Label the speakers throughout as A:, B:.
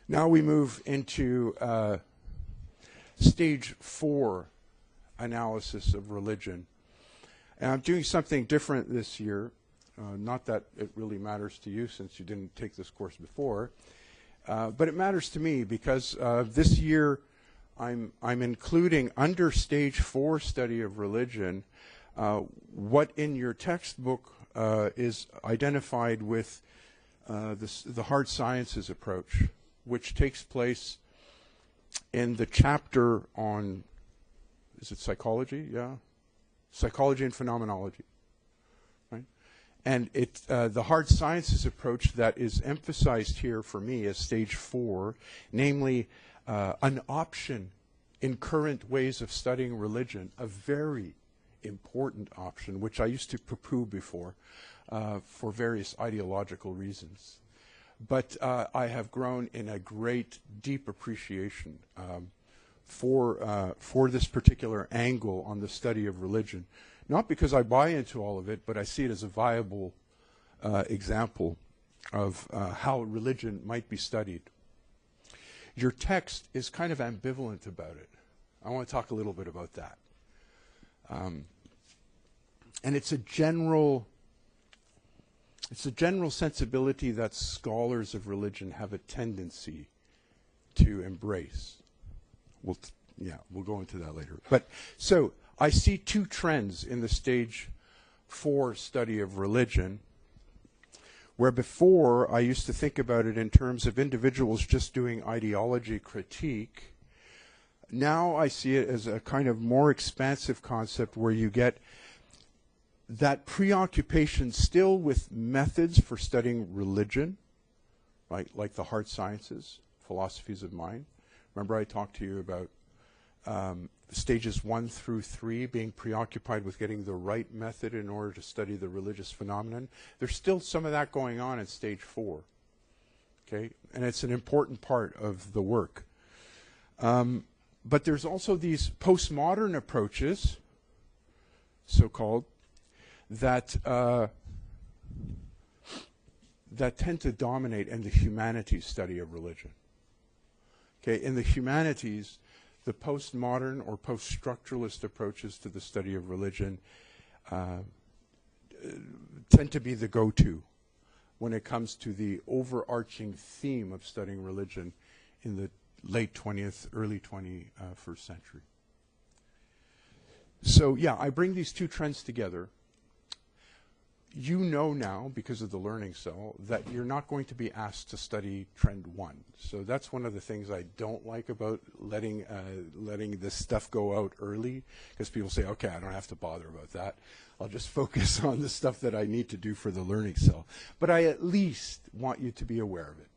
A: Now we move into stage 4 analysis of religion. And I'm doing something different this year. Not that it really matters to you since you didn't take this course before. But it matters to me because this year I'm including under stage 4 study of religion what in your textbook is identified with the hard sciences approach, which takes place in the chapter on, is it psychology? Yeah. Psychology and phenomenology. Right? And the hard sciences approach that is emphasized here for me as stage 4, namely an option in current ways of studying religion, a very important option, which I used to poo-poo before for various ideological reasons. But I have grown in a great, deep appreciation for this particular angle on the study of religion. Not because I buy into all of it, but I see it as a viable example of how religion might be studied. Your text is kind of ambivalent about it. I want to talk a little bit about that. And it's a general sensibility that scholars of religion have a tendency to embrace. We'll go into that later. But so I see two trends in the stage 4 study of religion, where before I used to think about it in terms of individuals just doing ideology critique. Now I see it as a kind of more expansive concept where you get that preoccupation still with methods for studying religion, right? Like the hard sciences, philosophies of mind. Remember I talked to you about stages 1 through 3 being preoccupied with getting the right method in order to study the religious phenomenon. There's still some of that going on in stage 4, okay? And it's an important part of the work. But there's also these postmodern approaches, so-called, that tend to dominate in the humanities study of religion. Okay, in the humanities, the postmodern or post-structuralist approaches to the study of religion tend to be the go-to when it comes to the overarching theme of studying religion in the late 20th, early 21st century. So yeah, I bring these two trends together. You know now, because of the learning cell, that you're not going to be asked to study trend 1. So that's one of the things I don't like about letting this stuff go out early, because people say, okay, I don't have to bother about that. I'll just focus on the stuff that I need to do for the learning cell. But I at least want you to be aware of it.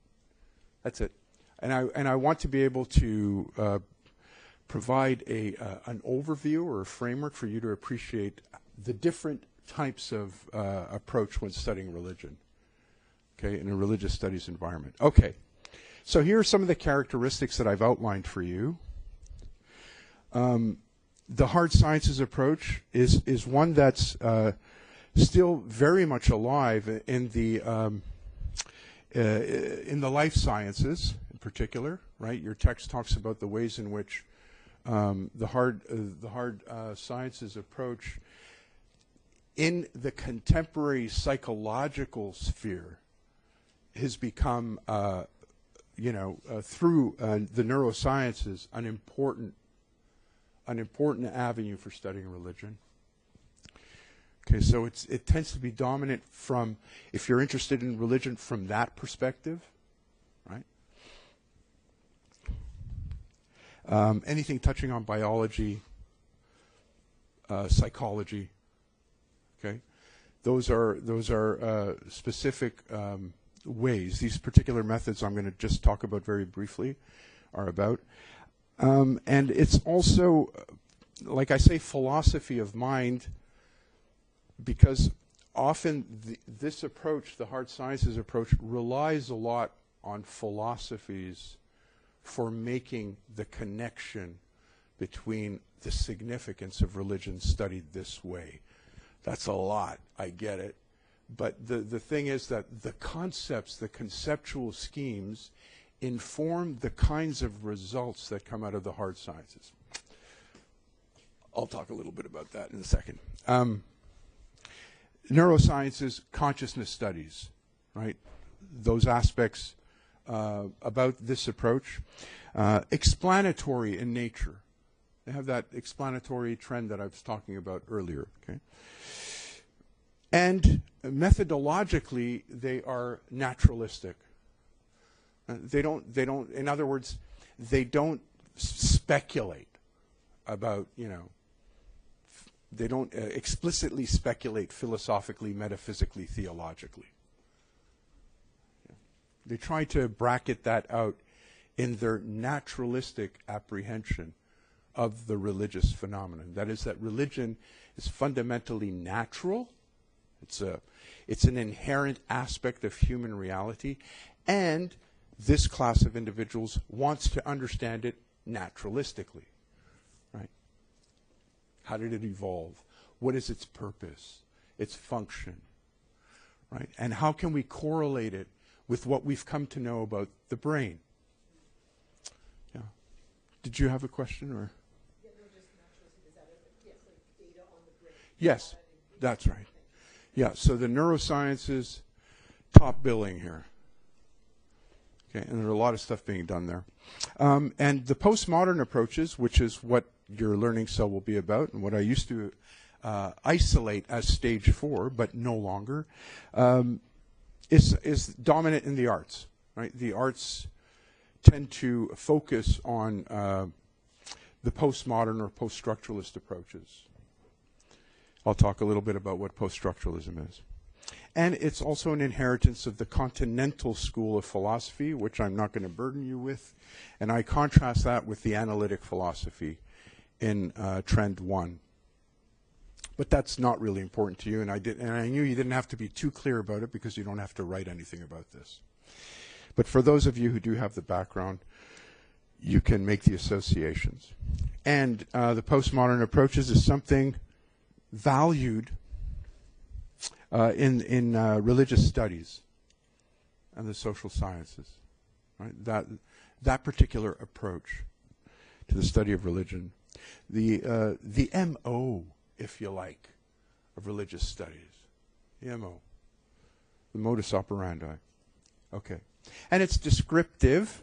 A: That's it. And I want to be able to provide an overview or a framework for you to appreciate the different types of approach when studying religion, okay, in a religious studies environment. Okay, so here are some of the characteristics that I've outlined for you. The hard sciences approach is one that's still very much alive in the life sciences in particular, right? Your text talks about the ways in which the hard sciences approach in the contemporary psychological sphere has become, through the neurosciences, an important avenue for studying religion. Okay, so it tends to be dominant from, if you're interested in religion from that perspective, right? Anything touching on biology, psychology. Okay, those are specific ways. These particular methods I'm going to just talk about very briefly are about. And it's also, like I say, philosophy of mind, because often this approach, the hard sciences approach, relies a lot on philosophies for making the connection between the significance of religion studied this way. That's a lot, I get it. But the thing is that the concepts, the conceptual schemes inform the kinds of results that come out of the hard sciences. I'll talk a little bit about that in a second. Neurosciences, consciousness studies, right? Those aspects about this approach. Explanatory in nature. They have that explanatory trend that I was talking about earlier. Okay? And methodologically, they are naturalistic. They don't, in other words, they don't speculate about, they don't explicitly speculate philosophically, metaphysically, theologically. They try to bracket that out in their naturalistic apprehension of the religious phenomenon. That is, that religion is fundamentally natural. It's an inherent aspect of human reality, and this class of individuals wants to understand it naturalistically. Right? How did it evolve? What is its purpose? Its function? Right? And how can we correlate it with what we've come to know about the brain? Yeah. Did you have a question, or?
B: Yeah, no, just naturalistic. Is that yes, like data on the brain?
A: Yes, that's right. Yeah, so the neurosciences, top billing here. Okay, and there's a lot of stuff being done there. And the postmodern approaches, which is what your learning cell will be about, and what I used to isolate as stage 4, but no longer, is dominant in the arts. Right? The arts tend to focus on the postmodern or post-structuralist approaches. I'll talk a little bit about what post-structuralism is. And it's also an inheritance of the continental school of philosophy, which I'm not going to burden you with. And I contrast that with the analytic philosophy in Trend 1. But that's not really important to you, and I knew you didn't have to be too clear about it because you don't have to write anything about this. But for those of you who do have the background, you can make the associations. And the postmodern approaches is something valued in religious studies and the social sciences. Right? That particular approach to the study of religion, the MO, if you like, of religious studies, the MO, the modus operandi. Okay, and it's descriptive.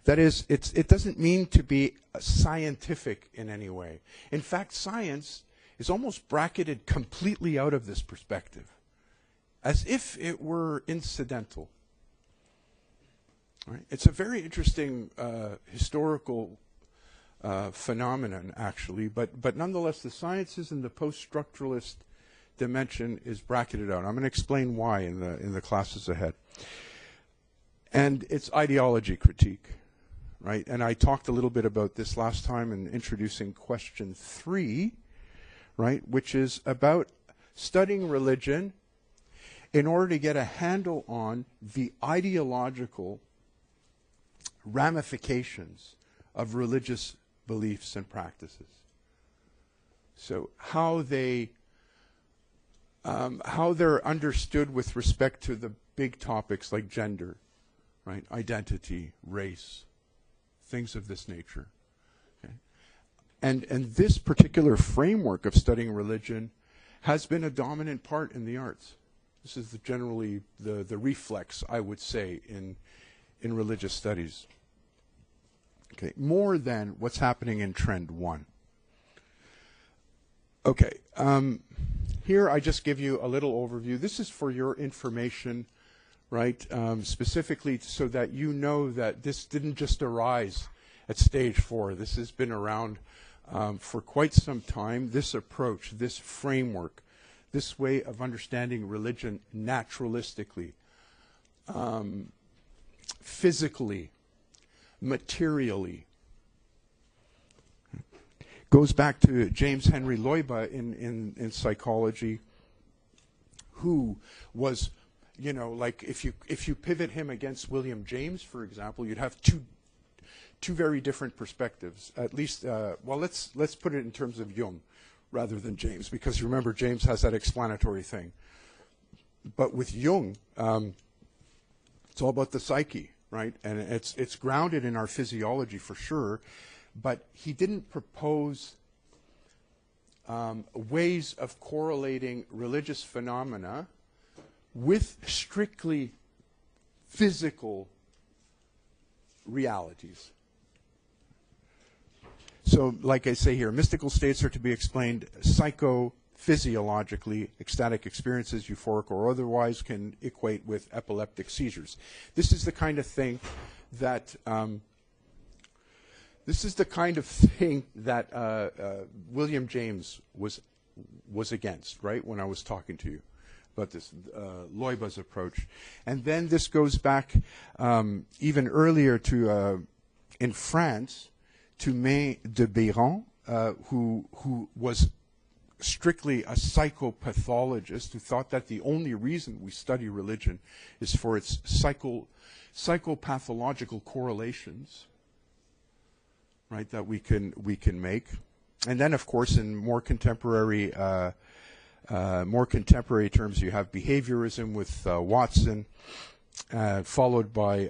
A: That is, it doesn't mean to be scientific in any way. In fact, science is almost bracketed completely out of this perspective, as if it were incidental. Right? It's a very interesting historical phenomenon, actually, but nonetheless, the sciences and the post-structuralist dimension is bracketed out. I'm going to explain why in the classes ahead. And it's ideology critique, right? And I talked a little bit about this last time in introducing question 3, right, which is about studying religion in order to get a handle on the ideological ramifications of religious beliefs and practices. So how they're understood with respect to the big topics like gender, right, identity, race, things of this nature. Okay? And this particular framework of studying religion has been a dominant part in the arts. This is generally the reflex, I would say, in religious studies. Okay, more than what's happening in Trend 1. Okay, here I just give you a little overview. This is for your information, right, specifically so that you know that this didn't just arise at stage 4. This has been around for quite some time. This approach, this framework, this way of understanding religion naturalistically, physically, materially, goes back to James Henry Loiba in psychology, who was, like if you pivot him against William James, for example, you'd have two very different perspectives. At least, well, let's put it in terms of Jung rather than James, because remember James has that explanatory thing. But with Jung, it's all about the psyche, right? And it's grounded in our physiology for sure, but he didn't propose ways of correlating religious phenomena with strictly physical realities. So, like I say here, mystical states are to be explained psychophysiologically. Ecstatic experiences, euphoric or otherwise, can equate with epileptic seizures. This is the kind of thing that William James was against, right? When I was talking to you about this Loiba's approach, and then this goes back even earlier to in France to May de Béran, who was strictly a psychopathologist, who thought that the only reason we study religion is for its psychopathological correlations, right, that we can make. And then, of course, in more contemporary terms, you have behaviorism with Watson, followed by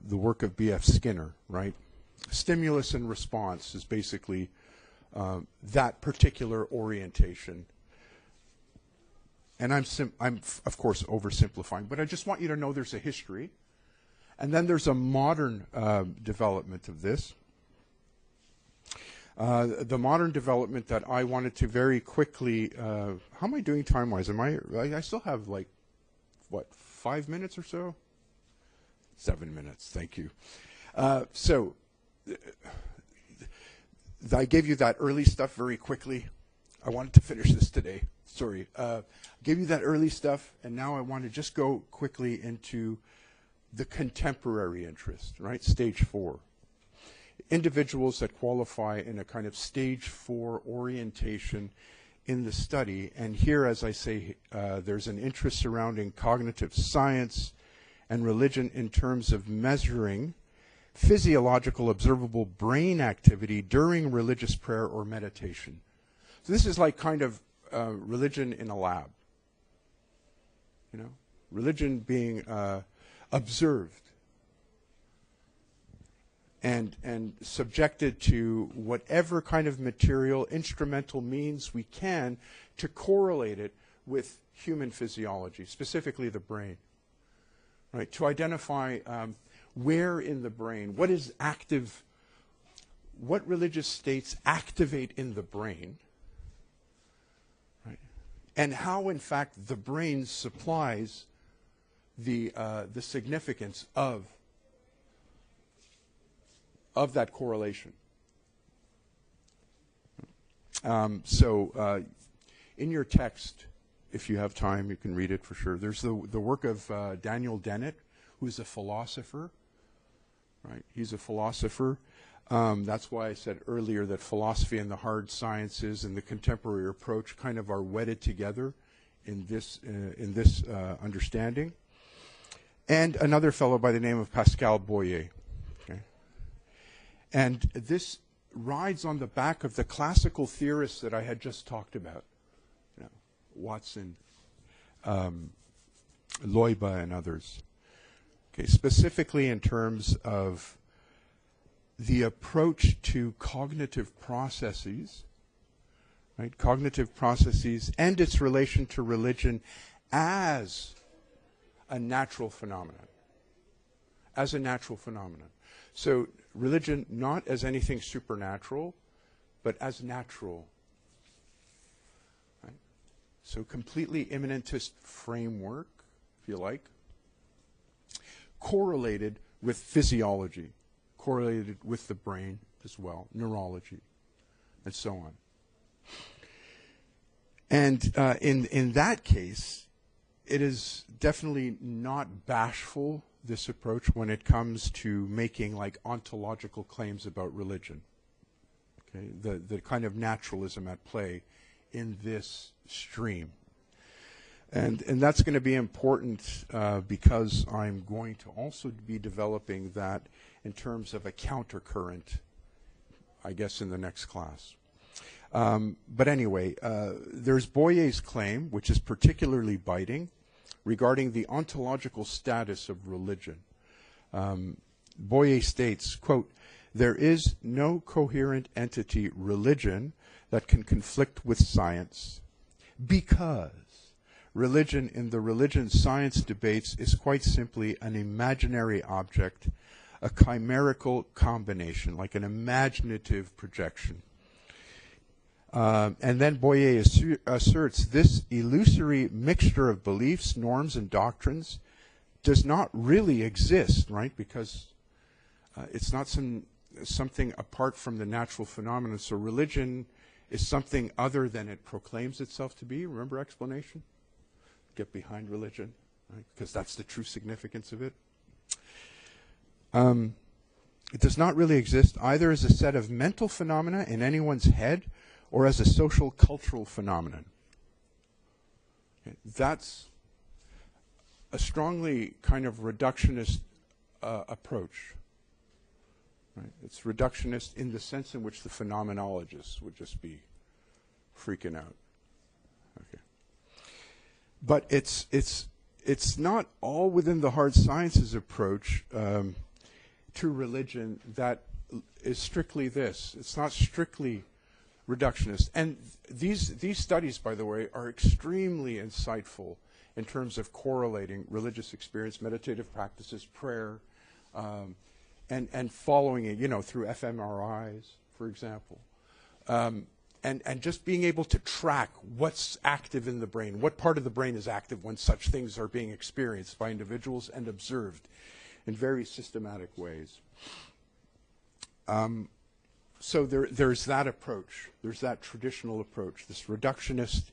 A: the work of B.F. Skinner, right? Stimulus and response is basically that particular orientation. And I'm of course oversimplifying, but I just want you to know there's a history, and then there's a modern development of this. The modern development that I wanted to very quickly. How am I doing time-wise? I still have like, what, 5 minutes or so? 7 minutes. Thank you. So I gave you that early stuff very quickly. I wanted to finish this today. Sorry. Gave you that early stuff, and now I want to just go quickly into the contemporary interest, right? Stage 4. Individuals that qualify in a kind of stage 4 orientation in the study. And here, as I say, there's an interest surrounding cognitive science and religion in terms of measuring physiological observable brain activity during religious prayer or meditation. So this is like kind of religion in a lab. You know, religion being observed and subjected to whatever kind of material, instrumental means we can to correlate it with human physiology, specifically the brain, right? To identify where in the brain, what is active, what religious states activate in the brain, right? And how, in fact, the brain supplies the significance of that correlation. So in your text, if you have time, you can read it for sure. There's the work of Daniel Dennett, who's a philosopher, right? He's a philosopher. That's why I said earlier that philosophy and the hard sciences and the contemporary approach kind of are wedded together in this understanding. And another fellow by the name of Pascal Boyer. Okay? And this rides on the back of the classical theorists that I had just talked about. You know, Watson, Loiba, and others. Okay, specifically in terms of the approach to cognitive processes, right? Cognitive processes and its relation to religion as a natural phenomenon. As a natural phenomenon. So religion not as anything supernatural, but as natural. Right? So completely immanentist framework, if you like, correlated with physiology, correlated with the brain as well, neurology, and so on. And in that case, it is definitely not bashful, this approach, when it comes to making like ontological claims about religion. Okay, the kind of naturalism at play in this stream. And that's going to be important because I'm going to also be developing that in terms of a countercurrent, I guess, in the next class. But anyway, there's Boyer's claim, which is particularly biting, regarding the ontological status of religion. Boyer states, quote, "There is no coherent entity, religion, that can conflict with science, because religion in the religion-science debates is quite simply an imaginary object, a chimerical combination, like an imaginative projection." And then Boyer asserts this illusory mixture of beliefs, norms, and doctrines does not really exist, right? Because it's not something apart from the natural phenomenon. So religion is something other than it proclaims itself to be. Remember explanation? Get behind religion, right? Because that's the true significance of it. It does not really exist either as a set of mental phenomena in anyone's head or as a social cultural phenomenon. Okay. That's a strongly kind of reductionist approach. Right? It's reductionist in the sense in which the phenomenologists would just be freaking out. Okay. But it's not all within the hard sciences approach to religion that is strictly this. It's not strictly reductionist. And these studies, by the way, are extremely insightful in terms of correlating religious experience, meditative practices, prayer, and following it, through fMRIs, for example. And just being able to track what's active in the brain, what part of the brain is active when such things are being experienced by individuals and observed in very systematic ways. So there's that approach. There's that traditional approach, this reductionist,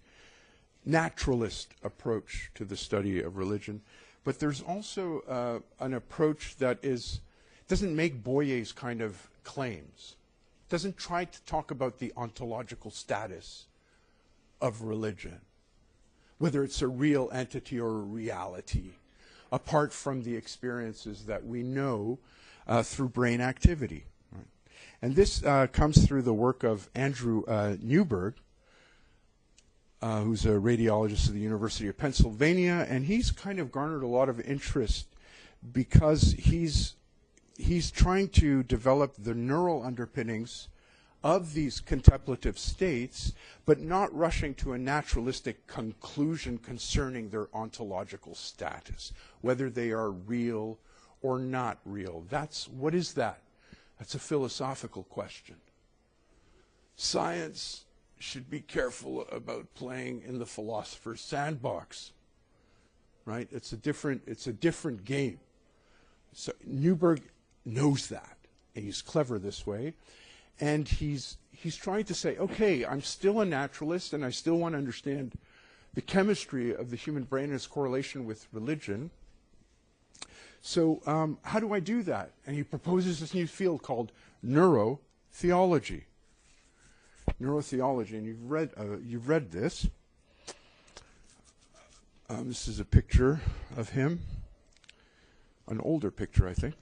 A: naturalist approach to the study of religion. But there's also an approach that doesn't make Boyer's kind of claims. Doesn't try to talk about the ontological status of religion, whether it's a real entity or a reality, apart from the experiences that we know through brain activity. Right? And this comes through the work of Andrew Newberg, who's a radiologist at the University of Pennsylvania, and he's kind of garnered a lot of interest because he's trying to develop the neural underpinnings of these contemplative states, but not rushing to a naturalistic conclusion concerning their ontological status, whether they are real or not real. What is that? That's a philosophical question. Science should be careful about playing in the philosopher's sandbox, right? It's a different game. So Newberg knows that, and he's clever this way, and he's trying to say, okay, I'm still a naturalist, and I still want to understand the chemistry of the human brain and its correlation with religion. So how do I do that? And he proposes this new field called neurotheology. Neurotheology, and you've read this. This is a picture of him, an older picture, I think.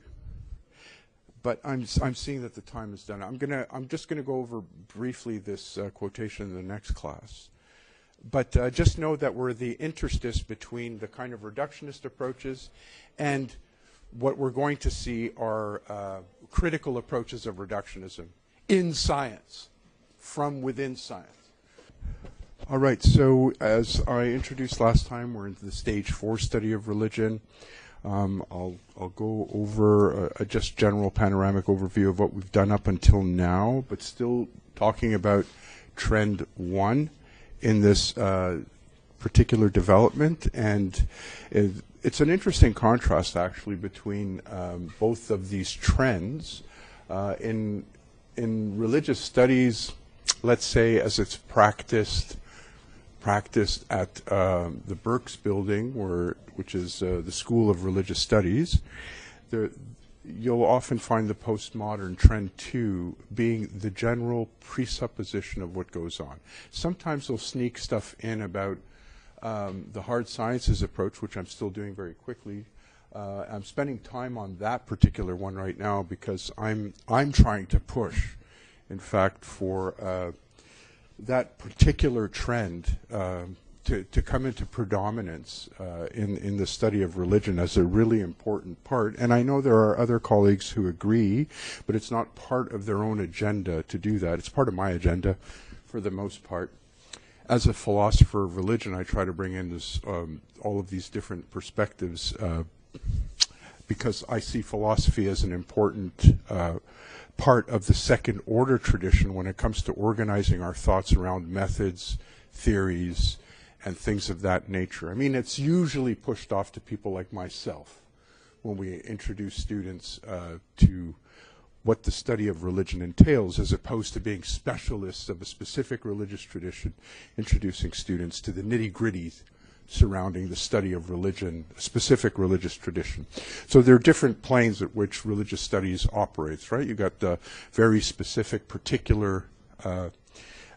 A: But I'm seeing that the time is done. I'm just gonna go over briefly this quotation in the next class. But just know that we're the interstice between the kind of reductionist approaches and what we're going to see are critical approaches of reductionism in science, from within science. All right, so as I introduced last time, we're into the stage 4 study of religion. I'll go over a just general panoramic overview of what we've done up until now, but still talking about trend 1 in this particular development. And it's an interesting contrast, actually, between both of these trends. In religious studies, let's say, as it's practiced at the Berks building, which is the School of Religious Studies, you'll often find the postmodern trend 2 being the general presupposition of what goes on. Sometimes they'll sneak stuff in about the hard sciences approach, which I'm still doing very quickly. I'm spending time on that particular one right now because I'm trying to push, in fact, for that particular trend to come into predominance in the study of religion as a really important part. And I know there are other colleagues who agree, but it's not part of their own agenda to do that. It's part of my agenda for the most part. As a philosopher of religion, I try to bring in this, all of these different perspectives because I see philosophy as an important part of the second order tradition when it comes to organizing our thoughts around methods, theories, and things of that nature. I mean, it's usually pushed off to people like myself when we introduce students to what the study of religion entails, as opposed to being specialists of a specific religious tradition, introducing students to the nitty-gritty surrounding the study of religion, a specific religious tradition. So there are different planes at which religious studies operates, right? You've got the very specific, particular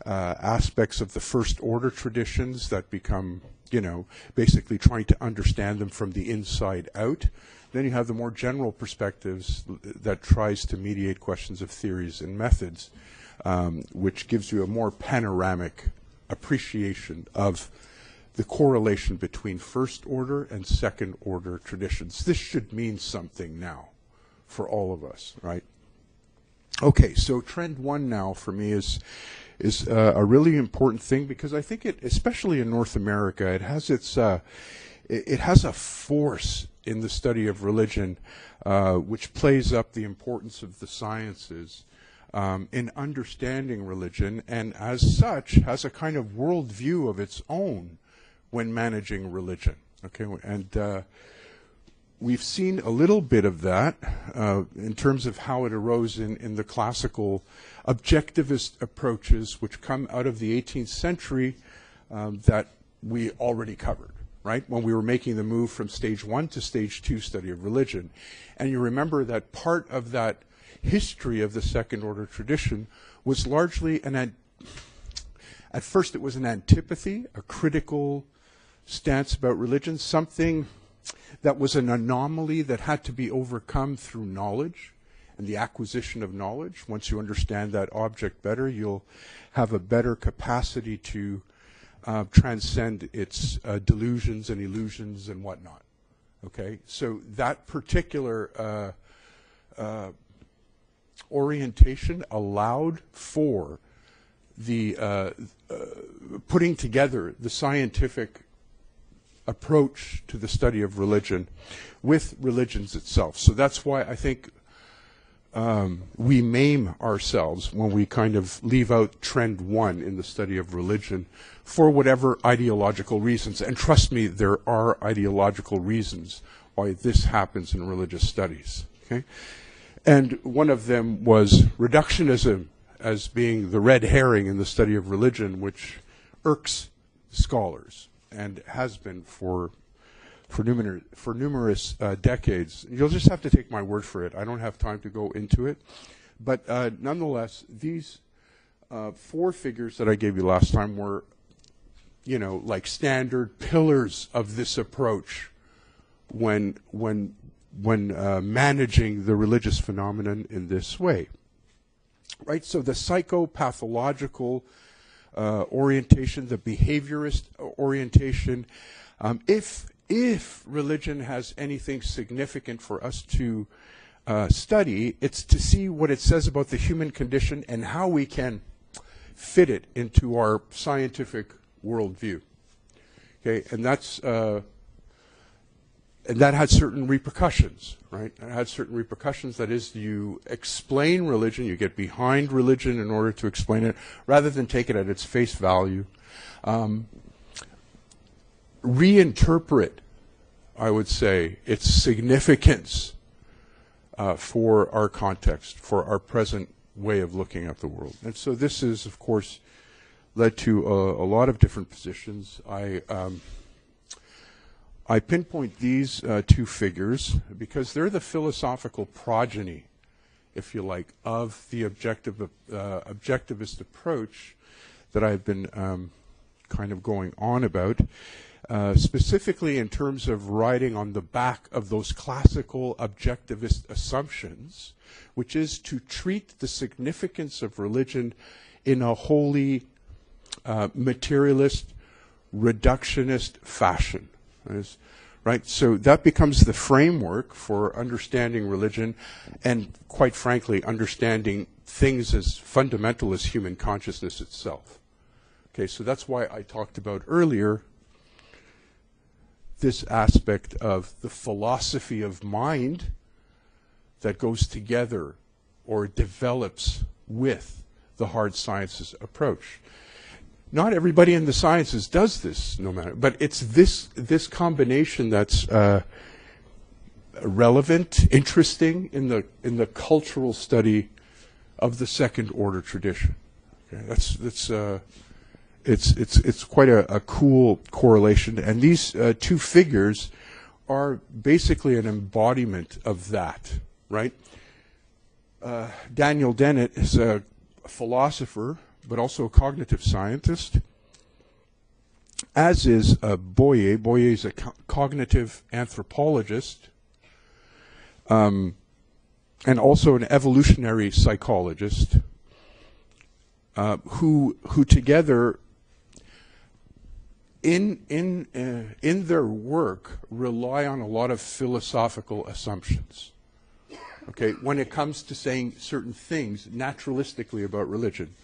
A: aspects of the first order traditions that become, you know, basically trying to understand them from the inside out. Then you have the more general perspectives that tries to mediate questions of theories and methods, which gives you a more panoramic appreciation of the correlation between first order and second order traditions. This should mean something now for all of us, right? Okay, so trend one now for me is a really important thing, because I think it, especially in North America, it has its it has a force in the study of religion which plays up the importance of the sciences in understanding religion, and as such has a kind of worldview of its own when managing religion. Okay, and we've seen a little bit of that in terms of how it arose in the classical objectivist approaches which come out of the 18th century that we already covered, right? When we were making the move from stage 1 to stage 2 study of religion. And you remember that part of that history of the second order tradition was largely at first it was an antipathy, a critical stance about religion, something that was an anomaly that had to be overcome through knowledge and the acquisition of knowledge. Once you understand that object better, you'll have a better capacity to transcend its delusions and illusions and whatnot. Okay, so that particular orientation allowed for the putting together the scientific approach to the study of religion with religions itself. So that's why I think we maim ourselves when we kind of leave out trend one in the study of religion for whatever ideological reasons. And trust me, there are ideological reasons why this happens in religious studies. Okay? And one of them was reductionism as being the red herring in the study of religion, which irks scholars and has been for numerous decades. You'll just have to take my word for it. I don't have time to go into it. But nonetheless, these four figures that I gave you last time were, you know, like standard pillars of this approach when managing the religious phenomenon in this way. Right? So the psychopathological orientation, the behaviorist orientation, if religion has anything significant for us to study, it's to see what it says about the human condition and how we can fit it into our scientific worldview. Okay, and that's and that had certain repercussions, right? It had certain repercussions. That is, you explain religion, you get behind religion in order to explain it, rather than take it at its face value. Reinterpret, I would say, its significance for our context, for our present way of looking at the world. And so this is, of course, led to a lot of different positions. I pinpoint these two figures because they're the philosophical progeny, if you like, of the objectivist approach that I've been kind of going on about, specifically in terms of riding on the back of those classical objectivist assumptions, which is to treat the significance of religion in a wholly materialist, reductionist fashion. Right? So that becomes the framework for understanding religion and, quite frankly, understanding things as fundamental as human consciousness itself. Okay, so that's why I talked about earlier this aspect of the philosophy of mind that goes together or develops with the hard sciences approach. Not everybody in the sciences does this, no matter, but it's this combination that's relevant, interesting in the cultural study of the second order tradition. Okay, it's quite a cool correlation, and these two figures are basically an embodiment of that, right? Daniel Dennett is a philosopher, but also a cognitive scientist, as is Boyer. Boyer is a cognitive anthropologist, and also an evolutionary psychologist, who together in their work rely on a lot of philosophical assumptions. Okay, when it comes to saying certain things naturalistically about religion.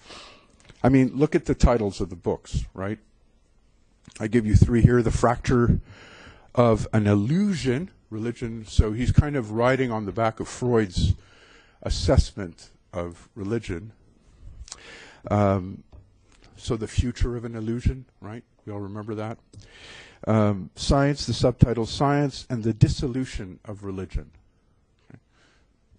A: I mean, look at the titles of the books, right? I give you three here. The Fracture of an Illusion, Religion. So he's kind of riding on the back of Freud's assessment of religion. So the Future of an Illusion, right? We all remember that. Science, the subtitle, Science and the Dissolution of Religion.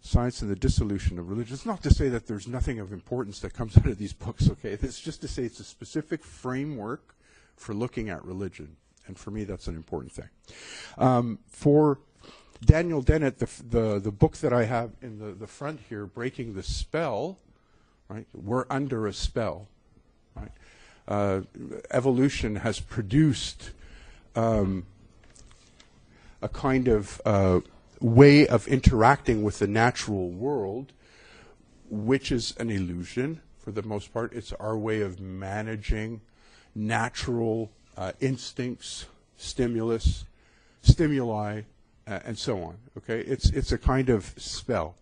A: Science and the Dissolution of Religion. It's not to say that there's nothing of importance that comes out of these books, okay? It's just to say it's a specific framework for looking at religion. And for me, that's an important thing. For Daniel Dennett, the book that I have in the front here, Breaking the Spell, right? We're under a spell, right? Evolution has produced a kind of way of interacting with the natural world, which is an illusion for the most part. It's our way of managing natural instincts, stimuli, and so on. Okay, it's a kind of spell,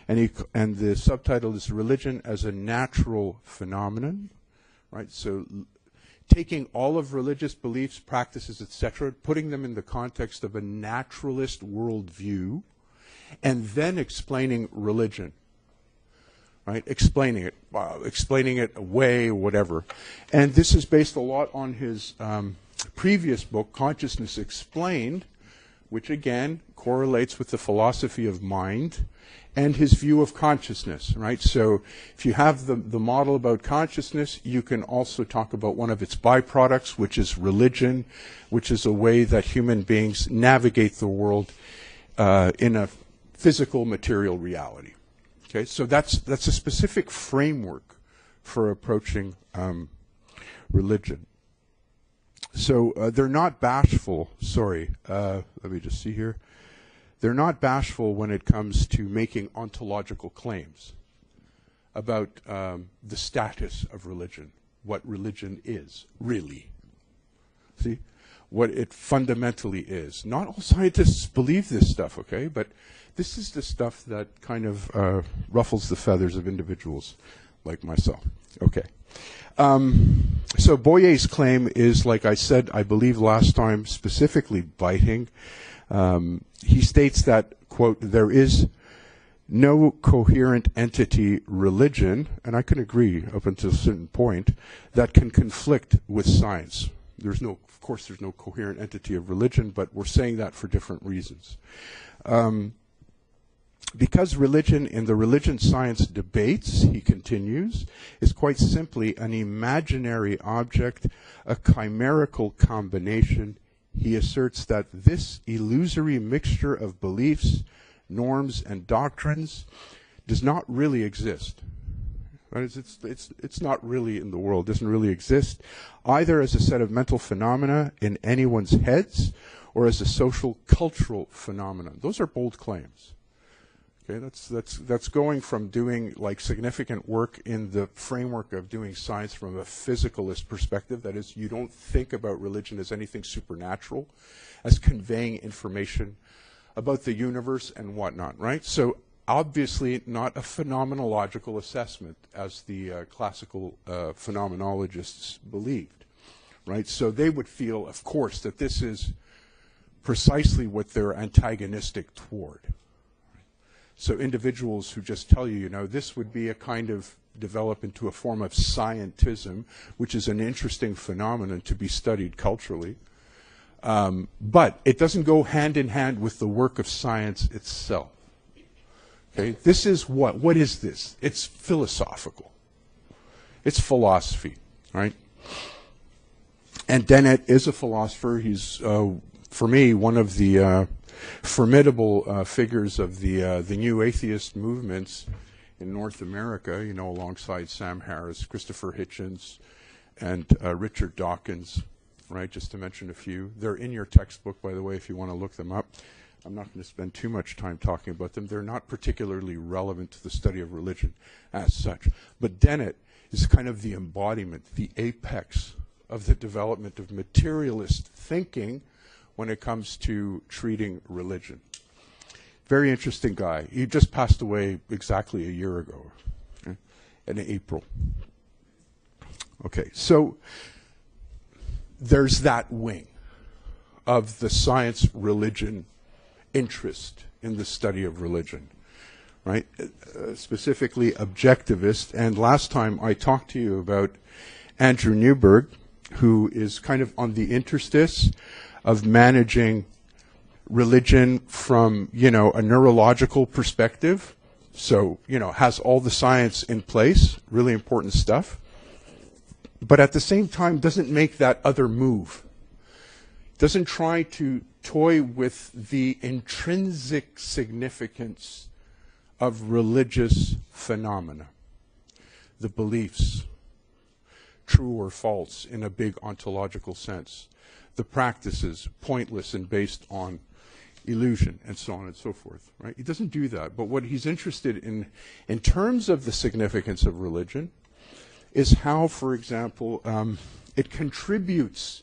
A: and the subtitle is Religion as a Natural Phenomenon, right? So taking all of religious beliefs, practices, etc., putting them in the context of a naturalist worldview, and then explaining religion, right? Explaining it away, whatever. And this is based a lot on his previous book, Consciousness Explained, which again correlates with the philosophy of mind and his view of consciousness, right? So if you have the model about consciousness, you can also talk about one of its byproducts, which is religion, which is a way that human beings navigate the world in a physical, material reality. Okay, so that's a specific framework for approaching religion. So they're not bashful. Sorry, let me just see here. They're not bashful when it comes to making ontological claims about the status of religion, what religion is, really. See? What it fundamentally is. Not all scientists believe this stuff, okay? But this is the stuff that kind of ruffles the feathers of individuals like myself. Okay. So Boyer's claim is, like I said, I believe last time, specifically biting. He states that, quote, there is no coherent entity religion, and I can agree up until a certain point, that can conflict with science. Of course there's no coherent entity of religion, but we're saying that for different reasons. Because religion in the religion science debates, he continues, is quite simply an imaginary object, a chimerical combination. He asserts that this illusory mixture of beliefs, norms, and doctrines does not really exist. It's not really in the world, doesn't really exist, either as a set of mental phenomena in anyone's heads or as a social, cultural phenomenon. Those are bold claims. Okay, that's going from doing like significant work in the framework of doing science from a physicalist perspective. That is, you don't think about religion as anything supernatural, as conveying information about the universe and whatnot, right? So obviously not a phenomenological assessment as the classical phenomenologists believed, right? So they would feel, of course, that this is precisely what they're antagonistic toward. So individuals who just tell you, you know, this would be a kind of develop into a form of scientism, which is an interesting phenomenon to be studied culturally. But it doesn't go hand in hand with the work of science itself. Okay, this is what? What is this? It's philosophical. It's philosophy, right? And Dennett is a philosopher. He's, for me, one of the formidable figures of the new atheist movements in North America, you know, alongside Sam Harris, Christopher Hitchens, and Richard Dawkins, right, just to mention a few. They're in your textbook, by the way, if you want to look them up. I'm not going to spend too much time talking about them. They're not particularly relevant to the study of religion as such. But Dennett is kind of the embodiment, the apex of the development of materialist thinking when it comes to treating religion. Very interesting guy. He just passed away exactly a year ago, okay, in April. Okay, so there's that wing of the science-religion interest in the study of religion, right? Specifically objectivist. And last time I talked to you about Andrew Newberg, who is kind of on the interstice of managing religion from, you know, a neurological perspective. So, you know, has all the science in place, really important stuff. But at the same time, doesn't make that other move. Doesn't try to toy with the intrinsic significance of religious phenomena, the beliefs, true or false in a big ontological sense, the practices, pointless and based on illusion, and so on and so forth, right? He doesn't do that. But what he's interested in terms of the significance of religion, is how, for example, it contributes,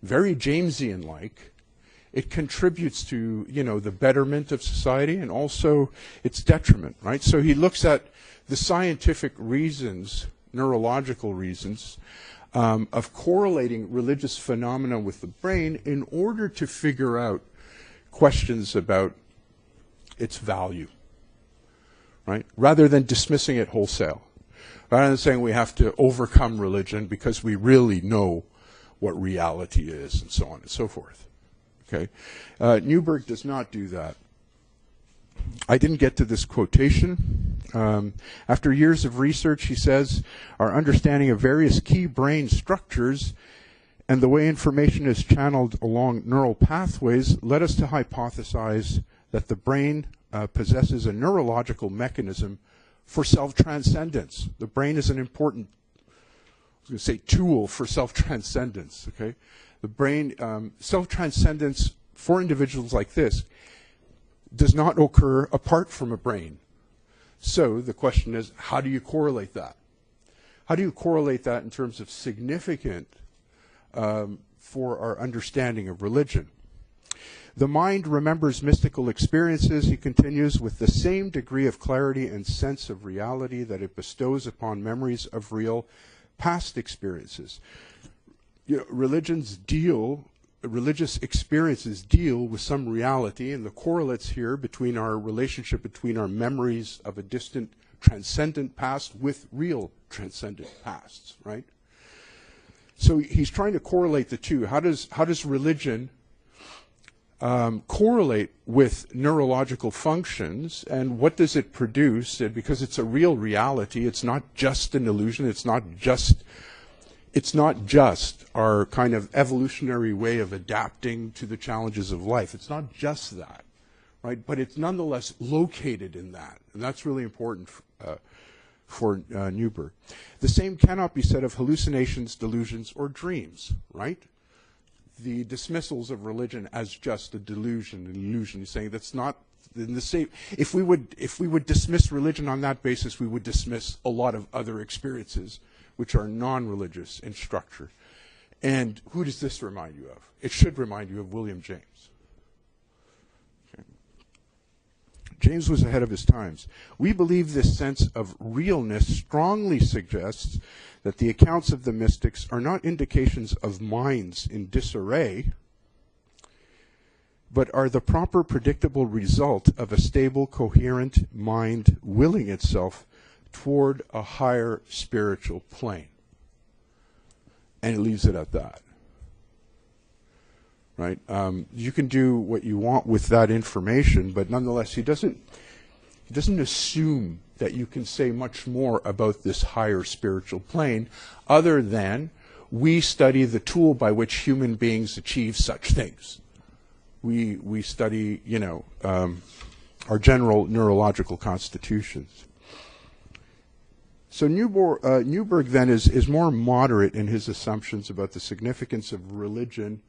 A: very Jamesian-like, it contributes to, you know, the betterment of society and also its detriment, right? So he looks at the scientific reasons, neurological reasons, of correlating religious phenomena with the brain in order to figure out questions about its value, right? Rather than dismissing it wholesale. Rather than saying we have to overcome religion because we really know what reality is, and so on and so forth. Okay, Newberg does not do that. I didn't get to this quotation. After years of research, he says, our understanding of various key brain structures and the way information is channeled along neural pathways led us to hypothesize that the brain possesses a neurological mechanism for self-transcendence. The brain is an important, I was going to say, tool for self-transcendence. Okay, the brain, self-transcendence for individuals like this does not occur apart from a brain. So the question is, how do you correlate that? How do you correlate that in terms of significant for our understanding of religion? The mind remembers mystical experiences, he continues, with the same degree of clarity and sense of reality that it bestows upon memories of real past experiences. You know, religious experiences deal with some reality, and the correlates here between our relationship between our memories of a distant transcendent past with real transcendent pasts, right? So he's trying to correlate the two. How does religion correlate with neurological functions, and what does it produce? And because it's a real reality, it's not just an illusion, it's not just our kind of evolutionary way of adapting to the challenges of life. It's not just that, right? But it's nonetheless located in that, and that's really important for Newberg. The same cannot be said of hallucinations, delusions, or dreams, right? The dismissals of religion as just a delusion, an illusion. He's saying that's not In the same, if we would dismiss religion on that basis, we would dismiss a lot of other experiences which are non-religious in structure. And who does this remind you of? It should remind you of William James. Okay. James was ahead of his times. We believe this sense of realness strongly suggests that the accounts of the mystics are not indications of minds in disarray, but are the proper predictable result of a stable, coherent mind willing itself toward a higher spiritual plane. And it leaves it at that. Right? You can do what you want with that information, but nonetheless, he doesn't assume that you can say much more about this higher spiritual plane other than we study the tool by which human beings achieve such things. We study, our general neurological constitutions. So Newberg then is more moderate in his assumptions about the significance of religion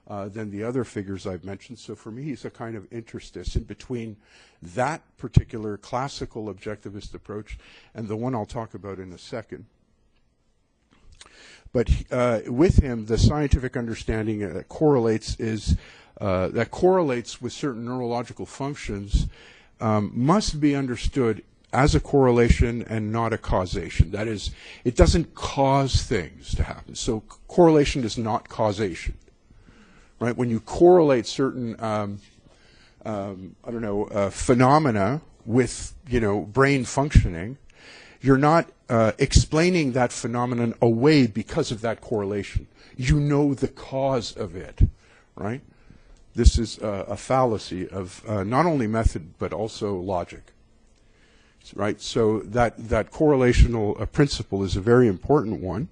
A: than the other figures I've mentioned. So for me, he's a kind of interstice in between that particular classical objectivist approach and the one I'll talk about in a second. But with him, the scientific understanding that correlates with certain neurological functions must be understood as a correlation and not a causation. That is, it doesn't cause things to happen. So correlation is not causation, right? When you correlate certain, phenomena with, brain functioning, you're not explaining that phenomenon away because of that correlation. You know the cause of it, right? This is a fallacy of not only method but also logic. Right, so that correlational principle is a very important one.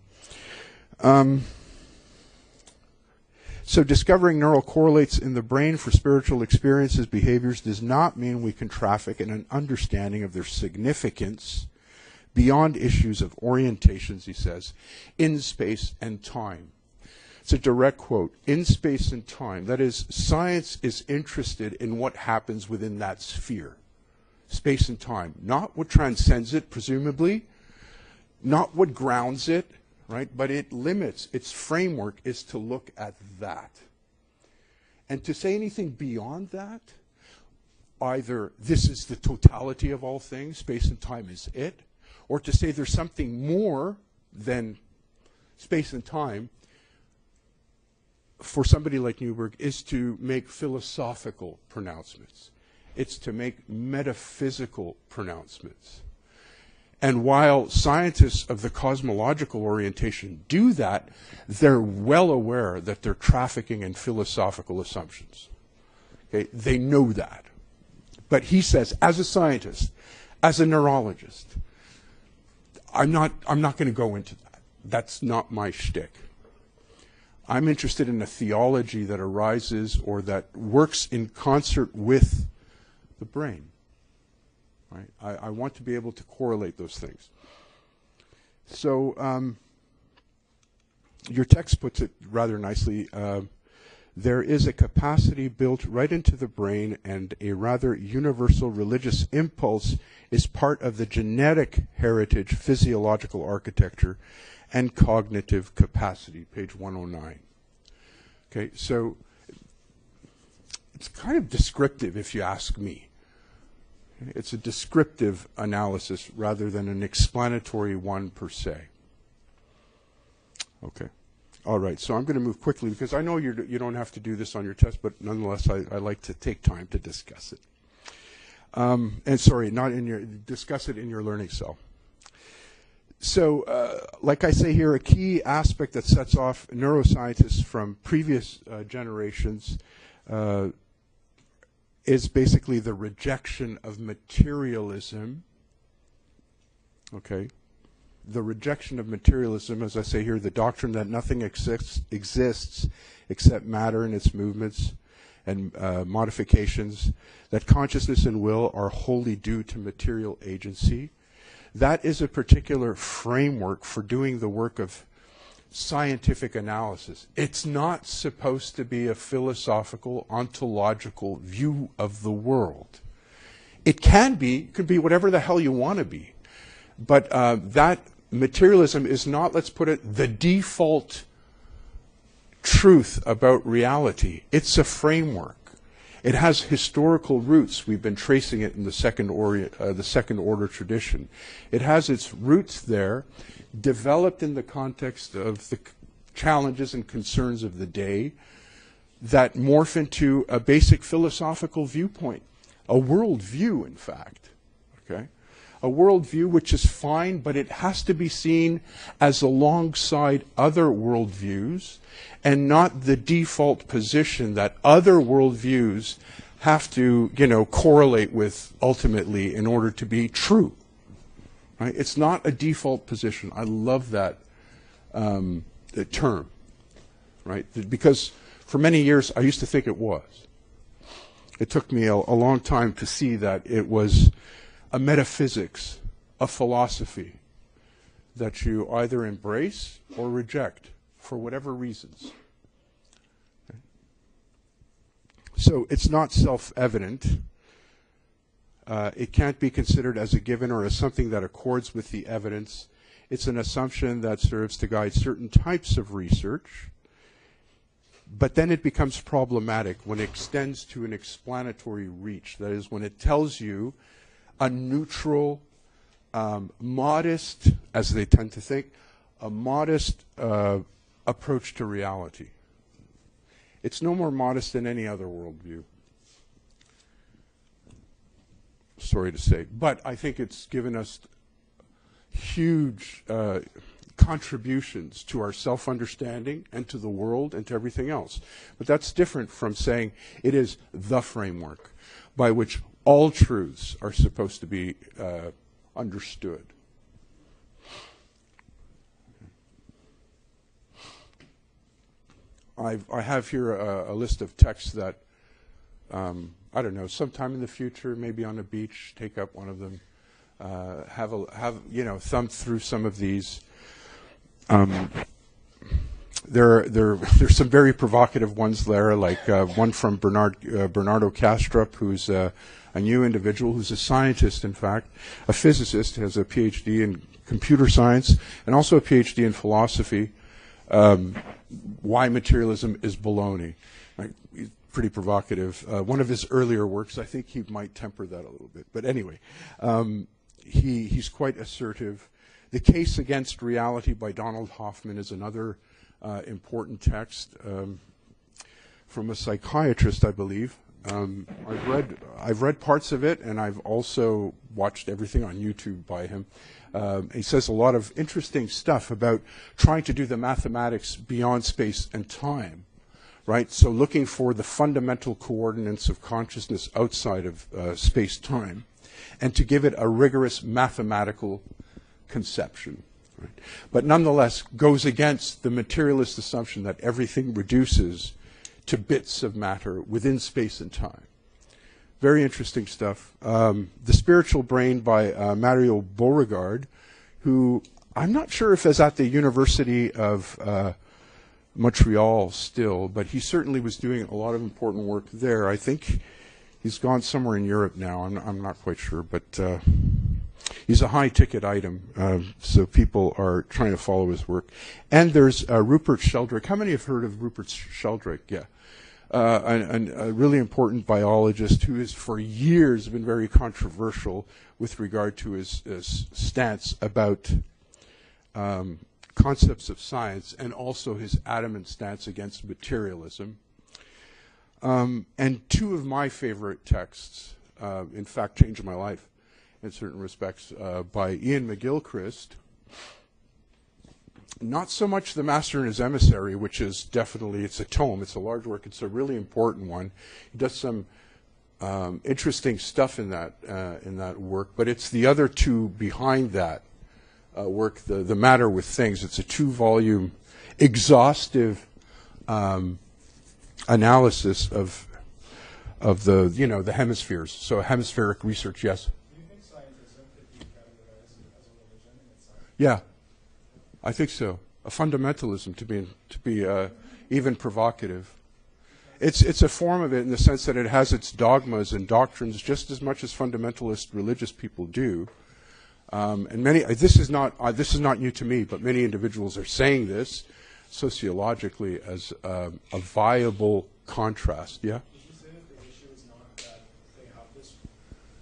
A: So discovering neural correlates in the brain for spiritual experiences, behaviors, does not mean we can traffic in an understanding of their significance beyond issues of orientations, he says, in space and time. It's a direct quote, in space and time. That is, science is interested in what happens within that sphere. Space and time, not what transcends it, presumably, not what grounds it, right? But it limits, its framework is to look at that. And to say anything beyond that, either this is the totality of all things, space and time is it, or to say there's something more than space and time, for somebody like Newberg, is to make philosophical pronouncements. It's to make metaphysical pronouncements. And while scientists of the cosmological orientation do that, they're well aware that they're trafficking in philosophical assumptions. Okay? They know that. But he says, as a scientist, as a neurologist, I'm not going to go into that. That's not my shtick. I'm interested in a theology that arises or that works in concert with the brain. Right? I want to be able to correlate those things. So your text puts it rather nicely. There is a capacity built right into the brain, and a rather universal religious impulse is part of the genetic heritage, physiological architecture, and cognitive capacity, page 109. Okay, so it's kind of descriptive if you ask me. It's a descriptive analysis rather than an explanatory one per se. Okay. All right, so I'm going to move quickly because I know you don't have to do this on your test, but nonetheless I like to take time to discuss it. And sorry, discuss it in your learning cell. So, like I say here, a key aspect that sets off neuroscientists from previous generations is basically the rejection of materialism. Okay? The rejection of materialism, as I say here, the doctrine that nothing exists except matter and its movements and modifications, that consciousness and will are wholly due to material agency. That is a particular framework for doing the work of scientific analysis. It's not supposed to be a philosophical, ontological view of the world. It can be, could be whatever the hell you want to be. But that materialism is not, let's put it, the default truth about reality. It's a framework. It has historical roots. We've been tracing it in the second order tradition. It has its roots there, developed in the context of the challenges and concerns of the day that morph into a basic philosophical viewpoint, a worldview, in fact. Okay? A worldview which is fine, but it has to be seen as alongside other worldviews and not the default position that other worldviews have to, correlate with ultimately in order to be true. Right? It's not a default position. I love that term, right? Because for many years I used to think it was. It took me a long time to see that it was a metaphysics, a philosophy that you either embrace or reject for whatever reasons. Okay. So it's not self-evident. It can't be considered as a given or as something that accords with the evidence. It's an assumption that serves to guide certain types of research, but then it becomes problematic when it extends to an explanatory reach. That is, when it tells you a neutral, modest, as they tend to think, a modest approach to reality. It's no more modest than any other worldview. Sorry to say. But I think it's given us huge contributions to our self-understanding and to the world and to everything else. But that's different from saying it is the framework by which all truths are supposed to be understood. I have here a list of texts that, I don't know, sometime in the future, maybe on a beach, take up one of them, thumb through some of these. There's some very provocative ones there, like one from Bernardo Kastrup, who's a new individual, who's a scientist, in fact, a physicist, has a PhD in computer science, and also a PhD in philosophy. Why materialism is baloney. Right? Pretty provocative. One of his earlier works, I think he might temper that a little bit. But anyway, he's quite assertive. The Case Against Reality by Donald Hoffman is another important text from a psychiatrist, I believe. I've read parts of it, and I've also watched everything on YouTube by him. He says a lot of interesting stuff about trying to do the mathematics beyond space and time, right? So looking for the fundamental coordinates of consciousness outside of space-time, and to give it a rigorous mathematical conception. Right? But nonetheless goes against the materialist assumption that everything reduces to bits of matter within space and time. Very interesting stuff. The Spiritual Brain by Mario Beauregard, who I'm not sure if is at the University of Montreal still, but he certainly was doing a lot of important work there. I think he's gone somewhere in Europe now. I'm not quite sure, but he's a high-ticket item, so people are trying to follow his work. And there's Rupert Sheldrake. How many have heard of Rupert Sheldrake? Yeah. A really important biologist who has for years been very controversial with regard to his stance about concepts of science, and also his adamant stance against materialism. And two of my favorite texts, in fact, changed my life in certain respects, by Ian McGilchrist. Not so much The Master and His Emissary, which is definitely, it's a tome, it's a large work, it's a really important one. He does some interesting stuff in that work, but it's the other two behind that work, The Matter with Things. It's a 2-volume, exhaustive analysis of the hemispheres. So hemispheric research, yes.
C: Do you think scientism could be categorized as a religion in itself?
A: Yeah. I think so. A fundamentalism, to be even provocative. It's a form of it in the sense that it has its dogmas and doctrines just as much as fundamentalist religious people do. And many this is not new to me, but many individuals are saying this sociologically as a viable contrast. Yeah.
C: Would you say that the issue is not that they have this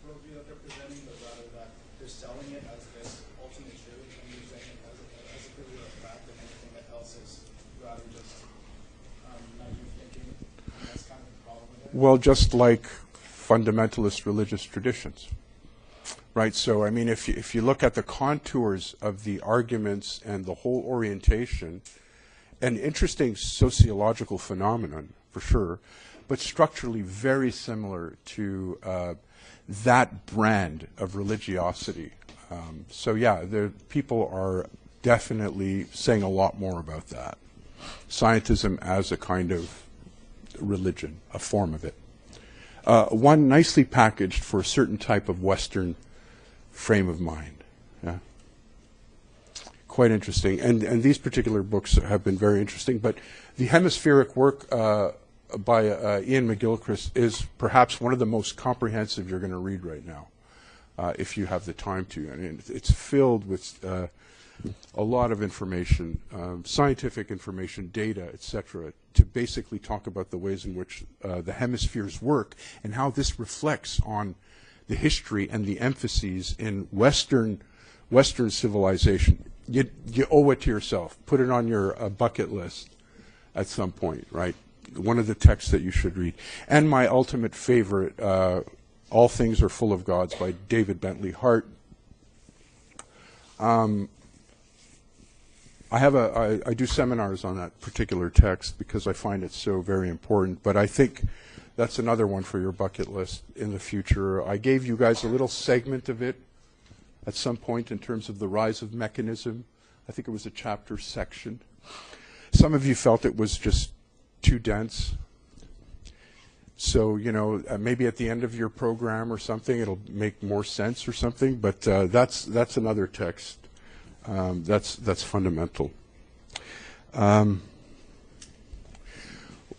C: worldview that they're presenting, but rather that they're selling it as this ultimate truth and using it as a figure of fact, and anything that else is rather just naive thinking, and that's kind of the problem with it?
A: Well, just like fundamentalist religious traditions. Right, so I mean, if you look at the contours of the arguments and the whole orientation, an interesting sociological phenomenon for sure, but structurally very similar to that brand of religiosity. So yeah, the people are definitely saying a lot more about that. Scientism as a kind of religion, a form of it. One nicely packaged for a certain type of Western frame of mind. Yeah. Quite interesting. And these particular books have been very interesting. But the hemispheric work by Ian McGilchrist is perhaps one of the most comprehensive you're going to read right now, if you have the time to. I mean, it's filled with a lot of information, scientific information, data, etc., to basically talk about the ways in which the hemispheres work and how this reflects on the history and the emphases in Western civilization. You owe it to yourself. Put it on your bucket list at some point, right? One of the texts that you should read. And my ultimate favorite, All Things Are Full of Gods by David Bentley Hart. I do seminars on that particular text because I find it so very important, but I think that's another one for your bucket list in the future. I gave you guys a little segment of it at some point in terms of the rise of mechanism. I think it was a chapter section. Some of you felt it was just too dense. So, you know, maybe at the end of your program or something, it'll make more sense or something, but that's another text. That's fundamental.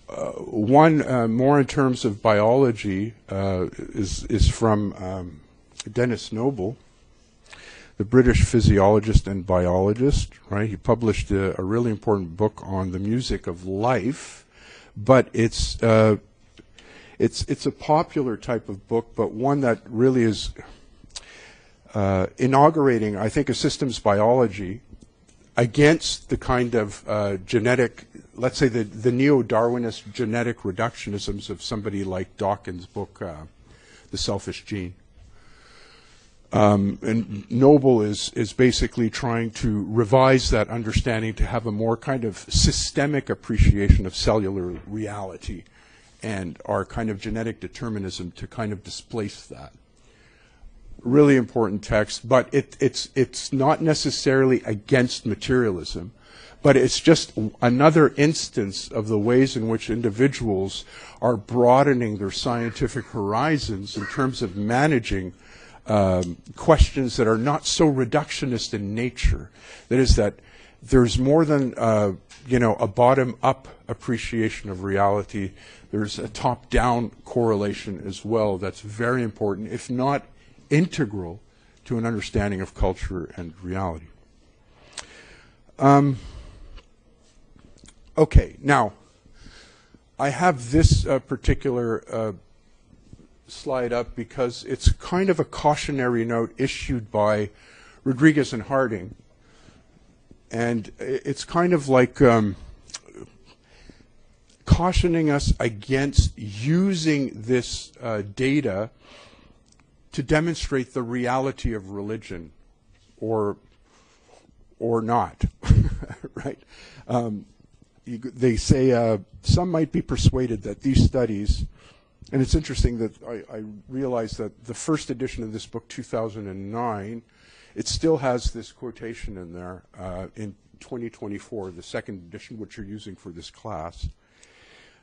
A: One more in terms of biology is from Dennis Noble, the British physiologist and biologist. Right, he published a really important book on the music of life, but it's a popular type of book, but one that really is inaugurating, I think, a systems biology against the kind of genetic, let's say the neo-Darwinist genetic reductionisms of somebody like Dawkins' book, The Selfish Gene. And Noble is basically trying to revise that understanding to have a more kind of systemic appreciation of cellular reality and our kind of genetic determinism to kind of displace that. Really important text, but it's not necessarily against materialism, but it's just another instance of the ways in which individuals are broadening their scientific horizons in terms of managing questions that are not so reductionist in nature. That is, that there's more than a bottom-up appreciation of reality. There's a top-down correlation as well that's very important, if not integral to an understanding of culture and reality. Okay, now, I have this particular slide up because it's kind of a cautionary note issued by Rodriguez and Harding. And it's kind of like cautioning us against using this data to demonstrate the reality of religion, or not, right? They say some might be persuaded that these studies, and it's interesting that I realized that the first edition of this book, 2009, it still has this quotation in there in 2024, the second edition, which you're using for this class.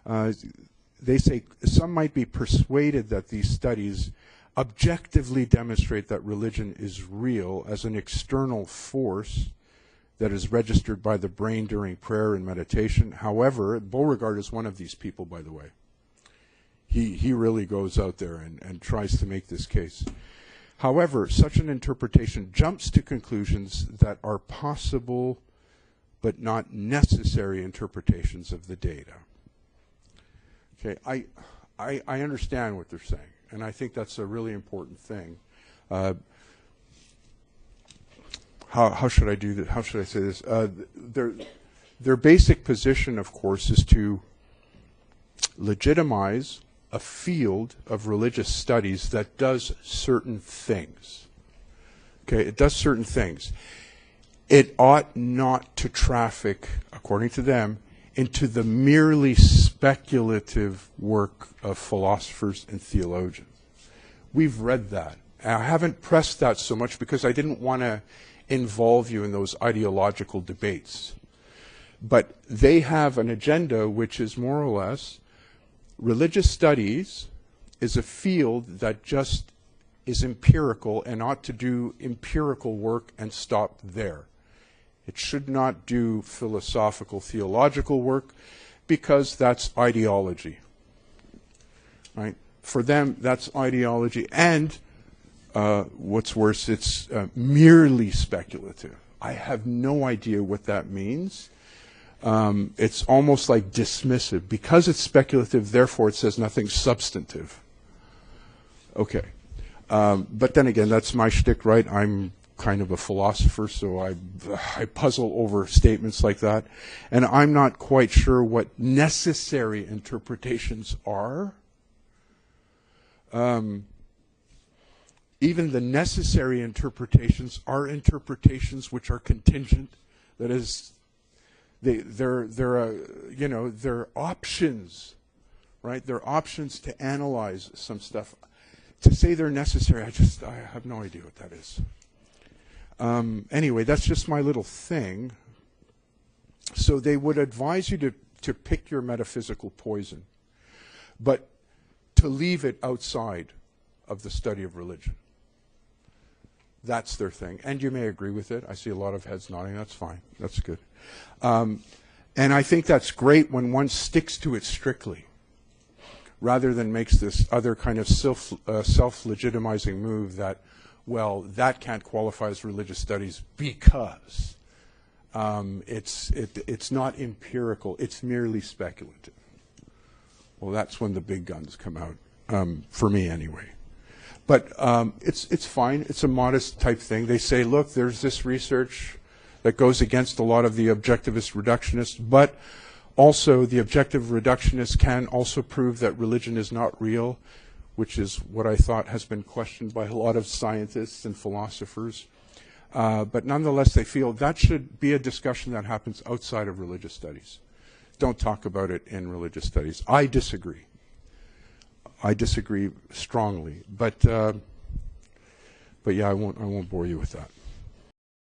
A: They say some might be persuaded that these studies objectively demonstrate that religion is real as an external force that is registered by the brain during prayer and meditation. However, Beauregard is one of these people, by the way. He really goes out there and tries to make this case. However, such an interpretation jumps to conclusions that are possible but not necessary interpretations of the data. Okay, I understand what they're saying, and I think that's a really important thing. How should I do that? How should I say this? Their basic position, of course, is to legitimize a field of religious studies that does certain things. Okay, it does certain things. It ought not to traffic, according to them, into the merely speculative work of philosophers and theologians. We've read that. I haven't pressed that so much because I didn't want to involve you in those ideological debates. But they have an agenda which is more or less religious studies is a field that just is empirical and ought to do empirical work and stop there. It should not do philosophical, theological work because that's ideology. Right? For them, that's ideology. And what's worse, it's merely speculative. I have no idea what that means. It's almost like dismissive. Because it's speculative, therefore it says nothing substantive. Okay. But then again, that's my shtick, right? I'm kind of a philosopher, so I puzzle over statements like that. And I'm not quite sure what necessary interpretations are. Even the necessary interpretations are interpretations which are contingent. That is, they're options, right? They're options to analyze some stuff. To say they're necessary, I have no idea what that is. Anyway, that's just my little thing. So they would advise you to pick your metaphysical poison, but to leave it outside of the study of religion. That's their thing. And you may agree with it. I see a lot of heads nodding. That's fine. That's good. And I think that's great when one sticks to it strictly, rather than makes this other kind of self-legitimizing move that, well, that can't qualify as religious studies because it's not empirical. It's merely speculative. Well, that's when the big guns come out, for me anyway. But it's fine. It's a modest type thing. They say, look, there's this research that goes against a lot of the objectivist reductionists, but also the objective reductionists can also prove that religion is not real, which is what I thought has been questioned by a lot of scientists and philosophers. But nonetheless, they feel that should be a discussion that happens outside of religious studies. Don't talk about it in religious studies. I disagree. I disagree strongly, but yeah, I won't bore you with that.